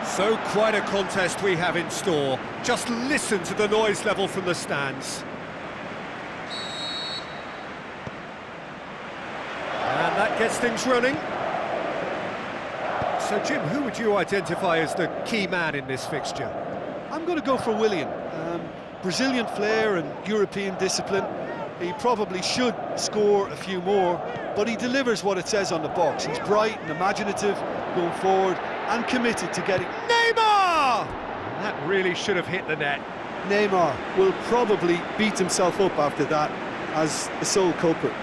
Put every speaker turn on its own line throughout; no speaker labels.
So quite a contest we have in store. Just listen to the noise level from the stands. And that gets things running. So Jim, who would you identify as the key man in this fixture?
I'm going to go for Willian. Brazilian flair and European discipline. He probably should score a few more, but he delivers what it says on the box. He's bright and imaginative, going forward, and committed to getting...
Neymar! That really should have hit the net.
Neymar will probably beat himself up after that as the sole culprit.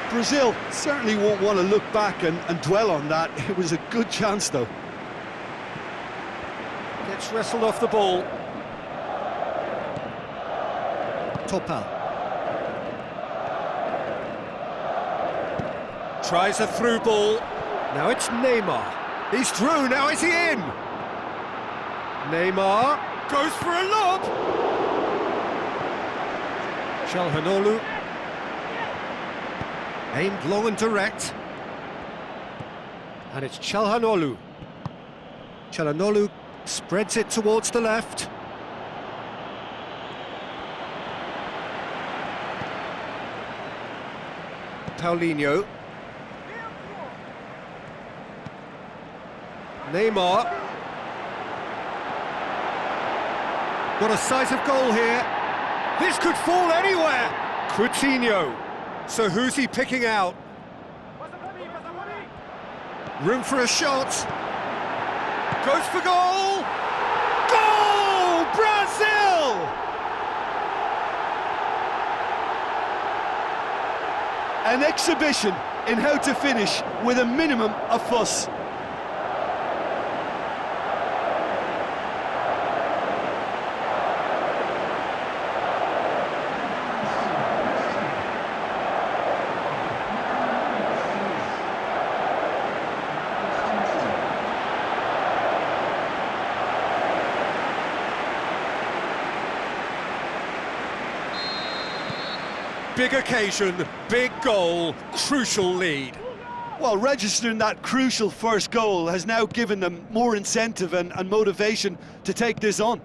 Brazil certainly won't want to look back and dwell on that. It was a good chance, though.
Gets wrestled off the ball. Topal. Tries a through ball. Now it's Neymar. He's through, now is he in? Neymar goes for a lob. Çalhanoğlu. Aimed long and direct. And it's Çalhanoğlu. Çalhanoğlu spreads it towards the left. Paulinho. Neymar. Got a sight of goal here. This could fall anywhere. Coutinho. So who's he picking out? Room for a shot. Goes for goal. Goal! Brazil!
An exhibition in how to finish with a minimum of fuss.
Big occasion, big goal, crucial lead.
Well, registering that crucial first goal has now given them more incentive and motivation to take this on.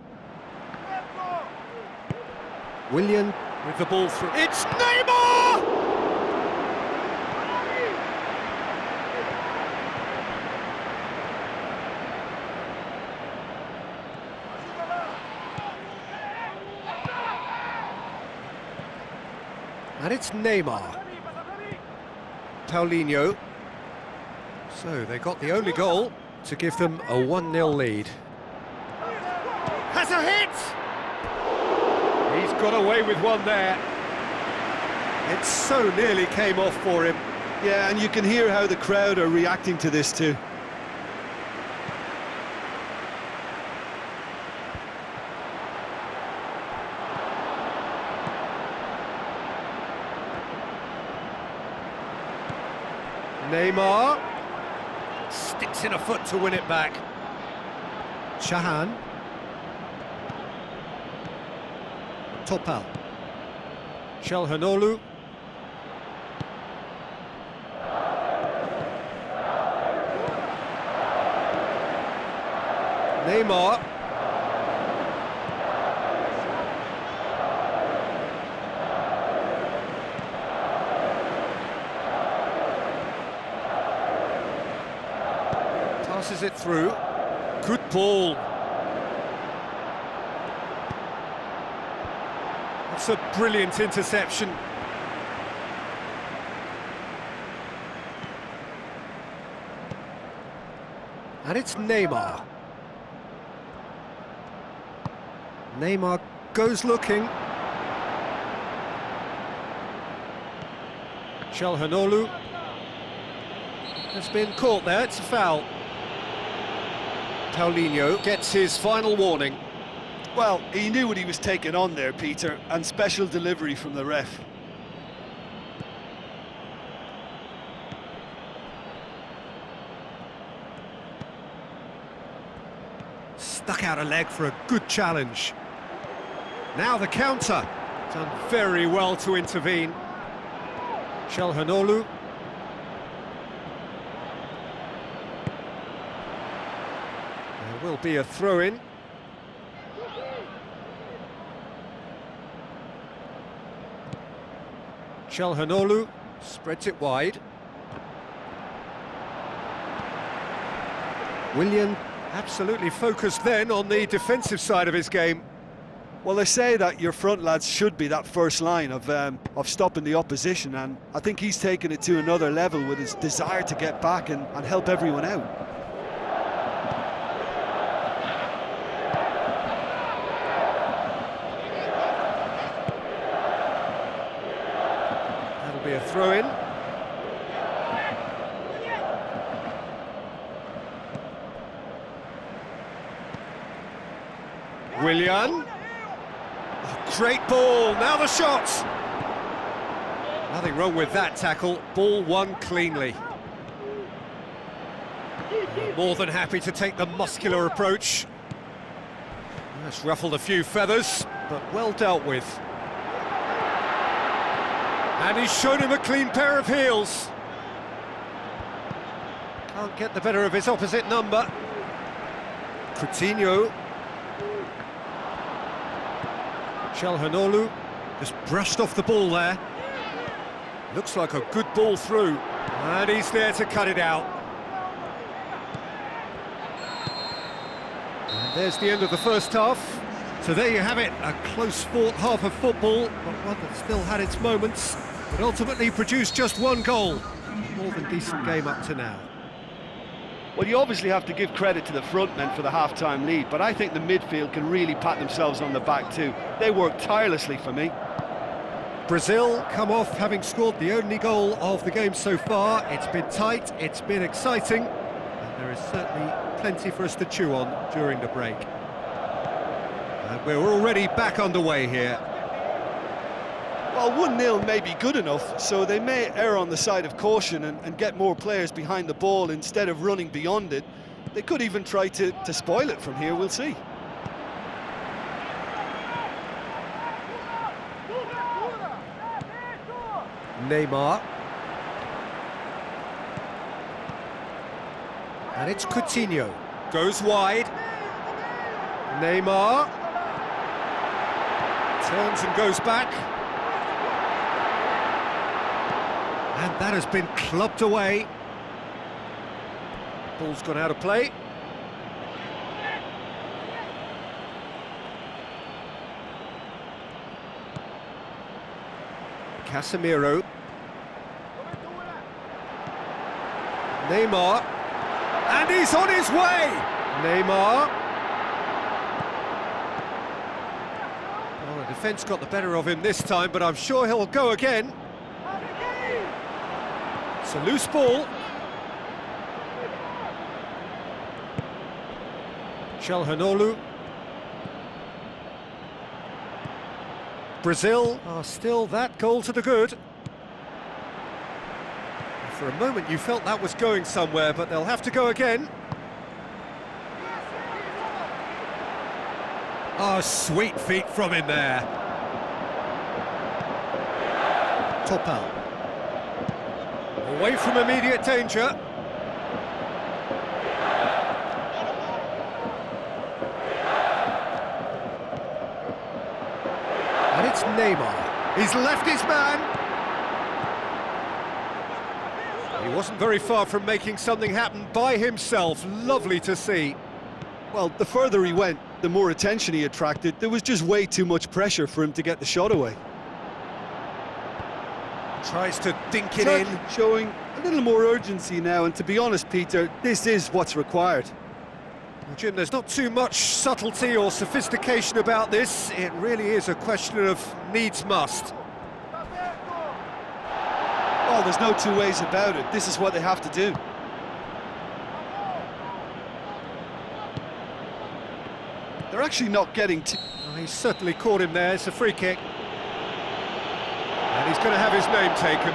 Willian with the ball through. It's Neymar! And it's Neymar. Paulinho. So they got the only goal to give them a 1-0 lead. Has a hit! He's got away with one there. It so nearly came off for him.
Yeah, and you can hear how the crowd are reacting to this too.
Neymar sticks in a foot to win it back. Shahan. Topal. Çalhanoğlu. Neymar. Passes it through. Good ball. That's a brilliant interception. And it's Neymar. Neymar goes looking. Çalhanoğlu has been caught there, it's a foul. Paulinho gets his final warning.
Well, he knew what he was taking on there, Peter, and special delivery from the ref.
Stuck out a leg for a good challenge. Now the counter. Done very well to intervene. Çalhanoğlu. There will be a throw-in. Çalhanoğlu spreads it wide. Willian absolutely focused then on the defensive side of his game.
Well, they say that your front lads should be that first line of stopping the opposition, and I think he's taken it to another level with his desire to get back and help everyone out.
That'll be a throw-in. Willian. Oh, great ball, now the shot! Nothing wrong with that tackle, ball won cleanly. More than happy to take the muscular approach. That's ruffled a few feathers, but well dealt with. And he's shown him a clean pair of heels. Can't get the better of his opposite number. Coutinho. Çalhanoğlu just brushed off the ball there. Looks like a good ball through. And he's there to cut it out. And there's the end of the first half. So there you have it, a close-fought half of football, but one that still had its moments, but ultimately produced just one goal. More than decent game up to now.
Well, you obviously have to give credit to the front men for the half-time lead, but I think the midfield can really pat themselves on the back too. They work tirelessly for me.
Brazil come off having scored the only goal of the game so far. It's been tight, it's been exciting, and there is certainly plenty for us to chew on during the break. And we're already back underway here.
Well, 1-0 may be good enough, so they may err on the side of caution and get more players behind the ball instead of running beyond it. They could even try to spoil it from here, we'll see.
Neymar. And it's Coutinho. Goes wide. Neymar. Turns and goes back. And that has been clubbed away. Ball's gone out of play. Casemiro. Neymar. And he's on his way! Neymar. Well, the defence got the better of him this time, but I'm sure he'll go again. It's a loose ball. Çalhanoğlu. Brazil are still that goal to the good. For a moment you felt that was going somewhere, but they'll have to go again. Oh, sweet feet from him there. Topal. Away from immediate danger. And it's Neymar. He's left his man. He wasn't very far from making something happen by himself. Lovely to see.
Well, the further he went, the more attention he attracted. There was just way too much pressure for him to get the shot away.
Tries to dink it in.
Showing a little more urgency now, and to be honest, Peter, this is what's required.
Well, Jim, there's not too much subtlety or sophistication about this. It really is a question of needs must.
Oh, there's no two ways about it. This is what they have to do. They're actually not getting to...
Oh, he's certainly caught him there. It's a free kick. And he's going to have his name taken.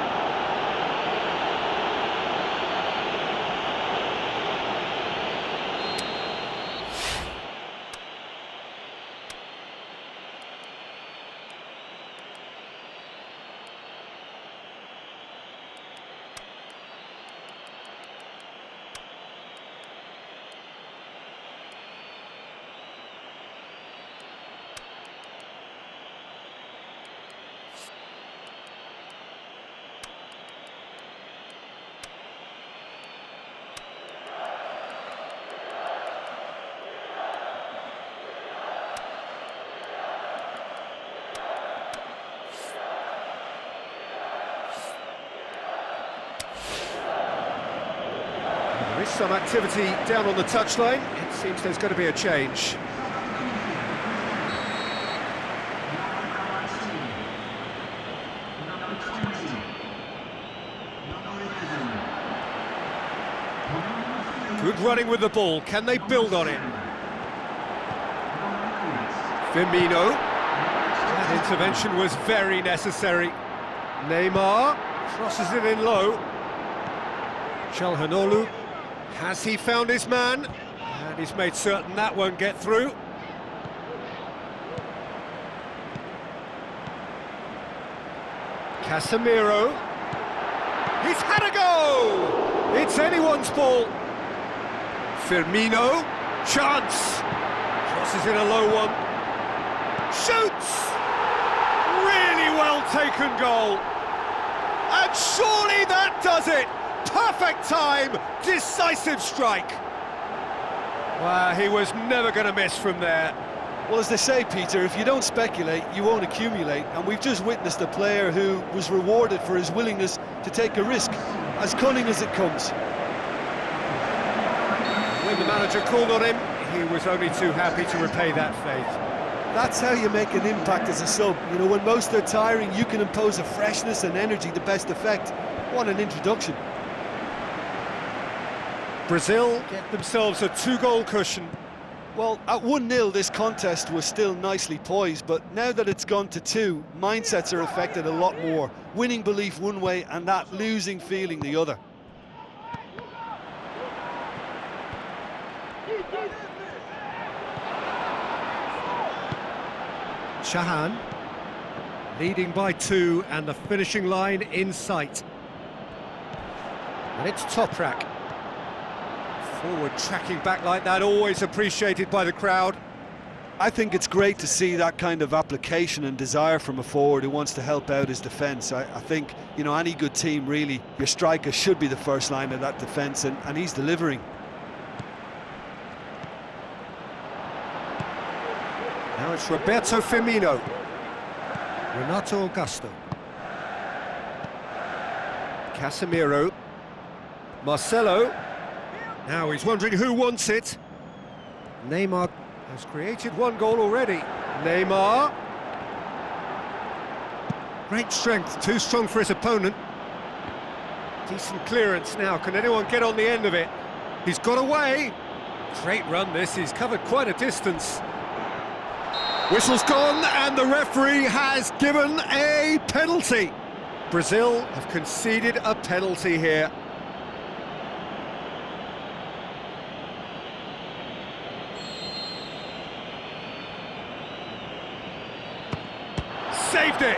some activity down on the touchline. It seems there's going to be a change. Good running with the ball. Can they build on it? Firmino. That intervention was very necessary. Neymar crosses it in low. Çalhanoğlu. Has he found his man? And he's made certain that won't get through. Casemiro. He's had a go! It's anyone's ball. Firmino. Chance. Crosses in a low one. Shoots! Really well taken goal. And surely that does it! Perfect time, decisive strike. Wow, he was never going to miss from there.
Well, as they say, Peter, if you don't speculate, you won't accumulate. And we've just witnessed a player who was rewarded for his willingness to take a risk, as cunning as it comes.
When the manager called on him, he was only too happy to repay that faith.
That's how you make an impact as a sub. You know, when most are tiring, you can impose a freshness and energy to best effect. What an introduction.
Brazil get themselves a 2-goal cushion.
Well, at 1-0, this contest was still nicely poised, but now that it's gone to 2, mindsets are affected a lot more. Winning belief one way and that losing feeling the other.
Shahan leading by 2 and the finishing line in sight. And it's Toprak. Forward tracking back like that, always appreciated by the crowd.
I think it's great to see that kind of application and desire from a forward who wants to help out his defence. I think, you know, any good team really, your striker should be the first line of that defence, and he's delivering.
Now it's Roberto Firmino. Renato Augusto. Casemiro. Marcelo. Now he's wondering who wants it. Neymar has created 1 goal already. Neymar. Great strength, too strong for his opponent. Decent clearance now, can anyone get on the end of it? He's got away. Great run this, he's covered quite a distance. Whistle's gone and the referee has given a penalty. Brazil have conceded a penalty here. Saved it!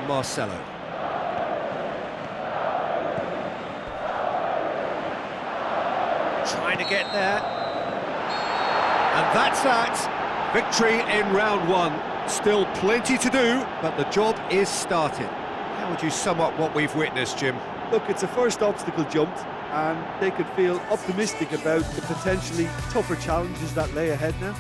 Marcelo. Trying to get there. And that's that. Victory in round 1. Still plenty to do, but the job is started. How would you sum up what we've witnessed, Jim?
Look, it's a first obstacle jumped, and they could feel optimistic about the potentially tougher challenges that lay ahead now.